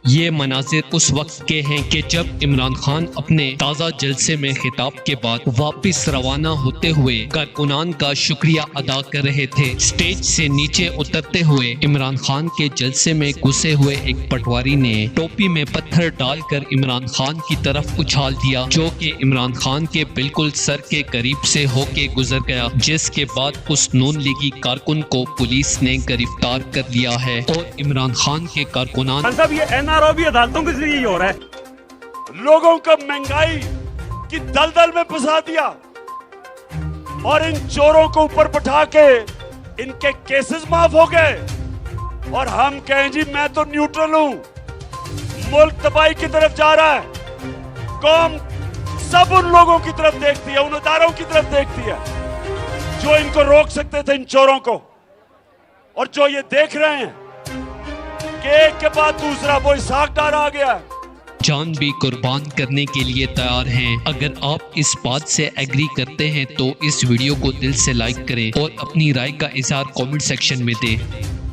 ये मनाजिर उस वक्त के हैं कि जब इमरान खान अपने ताज़ा जलसे में खिताब के बाद वापस रवाना होते हुए कारकुनान का शुक्रिया अदा कर रहे थे। स्टेज से नीचे उतरते हुए इमरान खान के जलसे में घुसे हुए एक पटवारी ने टोपी में पत्थर डालकर इमरान खान की तरफ उछाल दिया, जो कि इमरान खान के बिल्कुल सर के करीब से होके गुजर गया, जिसके बाद उस नून लीगी कारकुन को पुलिस ने गिरफ्तार कर लिया है। और इमरान खान के कारकुनान एनआरओ भी अदालतों के जरिए ही हो रहा है। लोगों को महंगाई की दलदल में फंसा दिया और इन चोरों को ऊपर बैठा के इनके केसेस माफ हो गए और हम कहें जी मैं तो न्यूट्रल हूं। मुल्क तबाही की तरफ जा रहा है, कौम सब उन लोगों की तरफ देखती है, उन अदारों की तरफ देखती है जो इनको रोक सकते थे, इन चोरों को। और जो ये देख रहे हैं कि एक के बाद दूसरा वो इसहाक डार आ गया, जान भी कुर्बान करने के लिए तैयार हैं। अगर आप इस बात से एग्री करते हैं तो इस वीडियो को दिल से लाइक करें और अपनी राय का इज़हार कमेंट सेक्शन में दें।